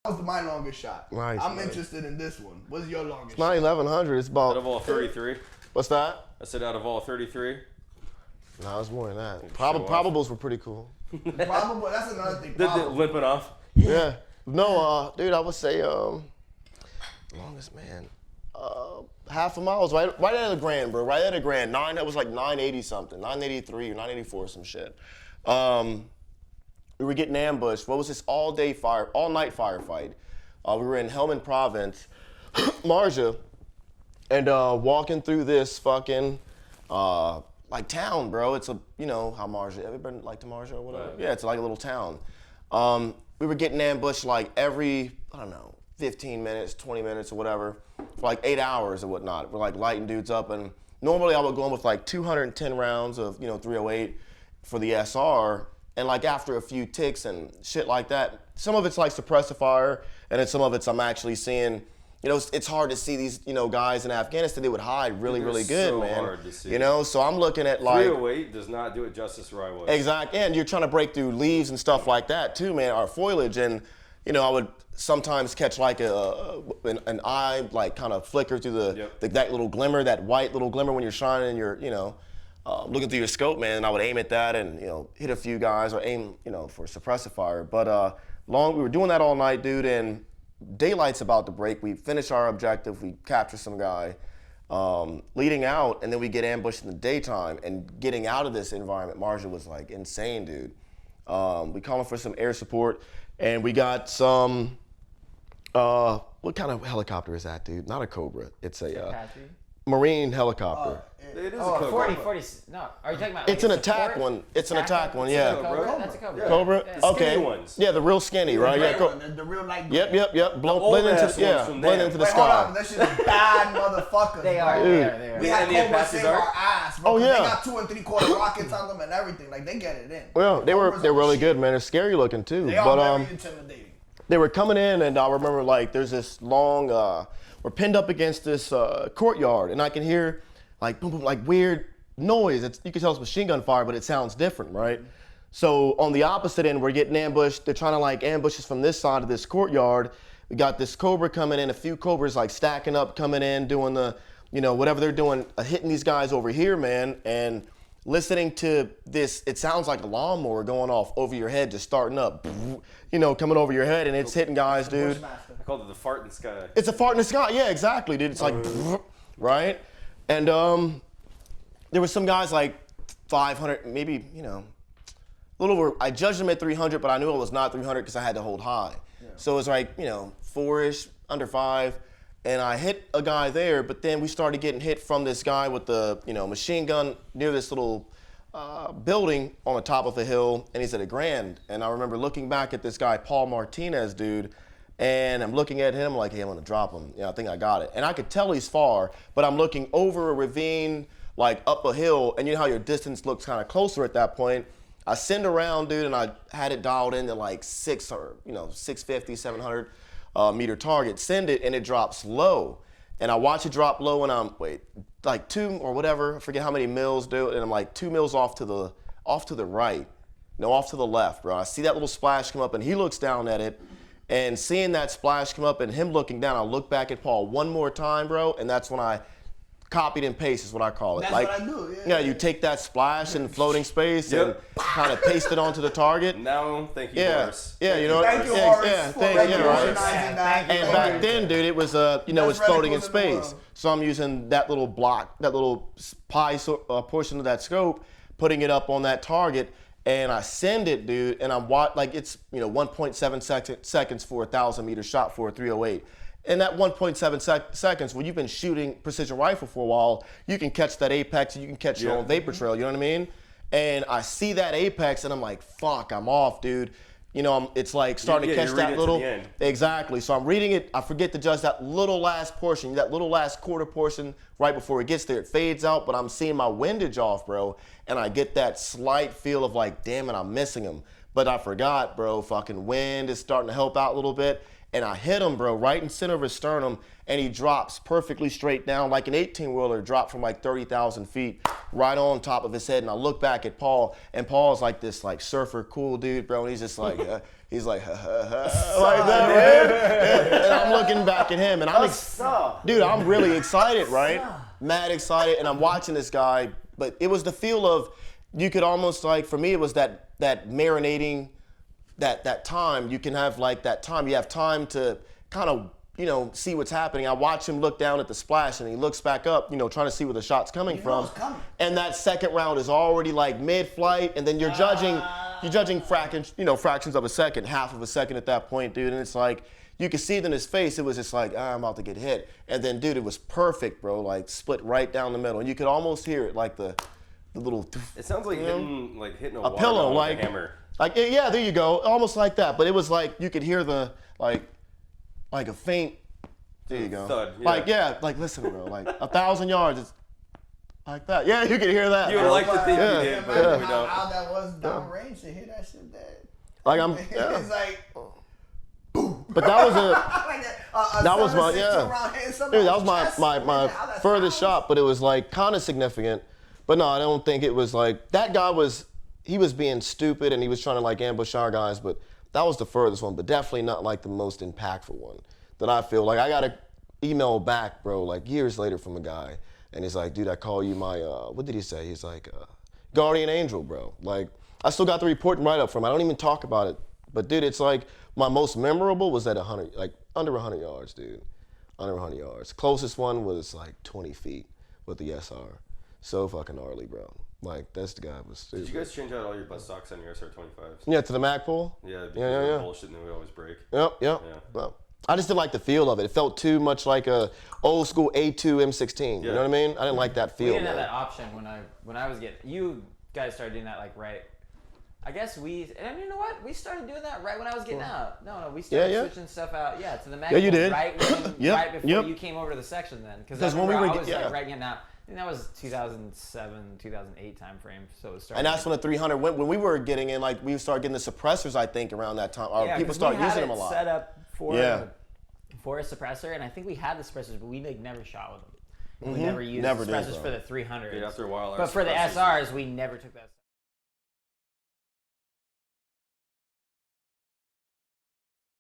That was my longest shot. Nice, I'm man. interested in this one. What's your longest It's not 1100. It's about. Out of all 33. What's that? I said out of all 33. No, it's more than that. Probables were pretty cool. shot? Probable. That's another thing. Probable. Limping off. Yeah. No, dude, I would say longest man. Half a mile was right at a grand, bro. Right at a grand. That was like 980 something, 983 or 984 some shit. We were getting ambushed. What was this all night firefight? We were in Helmand Province, Marja, and walking through this fucking like town, bro. It's a, you know how Marja, ever been like to Marja or whatever? Yeah, it's like a little town. We were getting ambushed like every, I don't know, 15 minutes, 20 minutes or whatever, for like 8 hours or whatnot. We're like lighting dudes up, and normally I would go in with like 210 rounds of, 308 for the SR, and like after a few ticks and shit like that, some of it's like suppressive fire, and then some of it's I'm actually seeing, it's hard to see these, guys in Afghanistan, they would hide really, really good, so man. hard to see. So I'm looking at like 308 does not do it justice where I was. Exactly, and you're trying to break through leaves and stuff like that too, man, our foliage, and I would sometimes catch like an eye like kind of flicker through that little glimmer, that white little glimmer when you're shining and you're, looking through your scope, man, and I would aim at that and, hit a few guys or aim, for suppressive fire. But we were doing that all night, dude, and daylight's about to break. We finish our objective, we capture some guy, leading out, and then we get ambushed in the daytime. And getting out of this environment, Marja was like insane, dude. We calling for some air support, and we got some, what kind of helicopter is that, dude? Not a Cobra, it's a Marine helicopter. It is a Cobra. 40, no, are you talking about? It's an attack one. It's an attack one, yeah. That's a Cobra. Cobra? Yeah. Okay. Skinny ones. Yeah, the real skinny, right? Yeah. The real like. Yep. Blend into the Wait, sky. hold on. That shit is bad motherfuckers. They are. bro. They are. We had And the Cobra Apaches save are? our ass, bro. Oh, yeah. They got 2 3/4 rockets on them and everything. Like, they get it in. Well, they're Cobras are really shit. good, man. They're scary looking too. They are very intimidating. They were coming in, and I remember like there's this long. We're pinned up against this courtyard, and I can hear like boom, boom, like weird noise. You can tell it's machine gun fire, but it sounds different, right? So on the opposite end, we're getting ambushed. They're trying to like ambush us from this side of this courtyard. We got this Cobra coming in, a few Cobras like stacking up, coming in, doing the, whatever they're doing, hitting these guys over here, man. And listening to this, it sounds like a lawnmower going off over your head, just starting up, coming over your head, and it's hitting guys, dude. I called it the fart in the sky. It's a fart in the sky, yeah, exactly, dude. It's like, right? And there was some guys like 500, maybe, a little over, I judged them at 300, but I knew it was not 300 because I had to hold high. Yeah. So it was like, 4-ish, under 5, and I hit a guy there, but then we started getting hit from this guy with the, machine gun near this little building on the top of a hill, and he's at a grand. And I remember looking back at this guy, Paul Martinez, dude, and I'm looking at him like, hey, I'm gonna drop him. I think I got it. And I could tell he's far, but I'm looking over a ravine, like up a hill, and you know how your distance looks kind of closer at that point. I send around, dude, and I had it dialed in to like 650, 700 meter target. Send it, and it drops low. And I watch it drop low, and I'm, like 2 or whatever, I forget how many mils, dude, and I'm like 2 mils off to the right. No, off to the left, bro. I see that little splash come up, and he looks down at it. And seeing that splash come up and him looking down, I look back at Paul one more time, bro, and that's when I copied and paste is what I call it. That's like, what I do, yeah. You take that splash in floating space and kind of paste it onto the target. Now, thank you, Horace. Yeah, you know what? Thank you, Horace, Yeah, for right. recognizing that. And back then, dude, it was, it's floating in space. So I'm using that little block, that little pie portion of that scope, putting it up on that target. And I send it, dude, and I'm like it's 1.7 seconds for a 1,000 meter shot for a 308. And that 1.7 seconds, when you've been shooting precision rifle for a while, you can catch that apex and you can catch your own vapor trail. You know what I mean? And I see that apex and I'm like, fuck, I'm off, dude. It's like starting to catch that little. Exactly. So I'm reading it. I forget to judge that little last portion, that little last quarter portion right before it gets there. It fades out, but I'm seeing my windage off, bro. And I get that slight feel of like, damn it, I'm missing him. But I forgot, bro. Fucking wind is starting to help out a little bit. and I hit him, bro, right in center of his sternum, and he drops perfectly straight down, like an 18-wheeler dropped from like 30,000 feet, right on top of his head. And I look back at Paul, and Paul's like this like surfer cool dude, bro, and he's just like, he's like, ha, ha, ha, like that, right? And I'm looking back at him, and dude, I'm really excited, right? Mad excited, and I'm watching this guy, but it was the feel of, you could almost like, for me, it was that marinating, that time. You can have like that time. You have time to kind of, see what's happening. I watch him look down at the splash, and he looks back up, trying to see where the shot's coming from. And that second round is already like mid-flight, and then you're judging fractions of a second, half of a second at that point, dude. And it's like, you could see it in his face. It was just like, I'm about to get hit. And then, dude, it was perfect, bro. Like split right down the middle, and you could almost hear it, like the little. It sounds like hitting a pillow, like a hammer. Like, yeah, there you go, almost like that. But it was like you could hear the like a faint. There you go. Thud. Yeah. Like listen, bro, like 1,000 yards, it's like that. Yeah, you could hear that. You would like to think you did, but we don't. How that was downrange to hear that shit dead. Like I'm. Yeah. It's like. But that was that was my Dude, that was my furthest shot, but it was like kind of significant. But no, I don't think it was like that guy he was being stupid and he was trying to like ambush our guys, but that was the furthest one, but definitely not like the most impactful one that I feel. Like I got an email back, bro, like years later from a guy, and he's like, dude, I call you my what did he say? He's like guardian angel, bro. Like I still got the report right up from him. I don't even talk about it. But dude, it's like my most memorable was at 100, like under 100 yards, dude. Under 100 yards. Closest one was like 20 feet with the SR. So fucking gnarly, bro. Like that's the guy was stupid. Did you guys change out all your butt stocks on your SR-25s? Yeah, to the Magpul? Yeah. Bullshit, and we always break. Yep. Well, I just didn't like the feel of it. It felt too much like a old school A2 M16. You know what I mean? I didn't like that feel. We didn't have that option when I was getting. You guys started doing that like right. I guess and you know what? We started doing that right when I was getting out. No, we started switching stuff out. Yeah, to the Magpul. Yeah, you did. Right before you came over to the section then. Because when I was like right getting out. I think that was 2007, 2008 time frame. So it was starting. And that's when the 300 went. When we were getting in, like we started getting the suppressors, I think, around that time. Or people started using them a lot. Set up for a suppressor, and I think we had the suppressors, but we like never shot with them. We never used suppressors for the 300s. Yeah, after a while. But for the SRs, we never took that.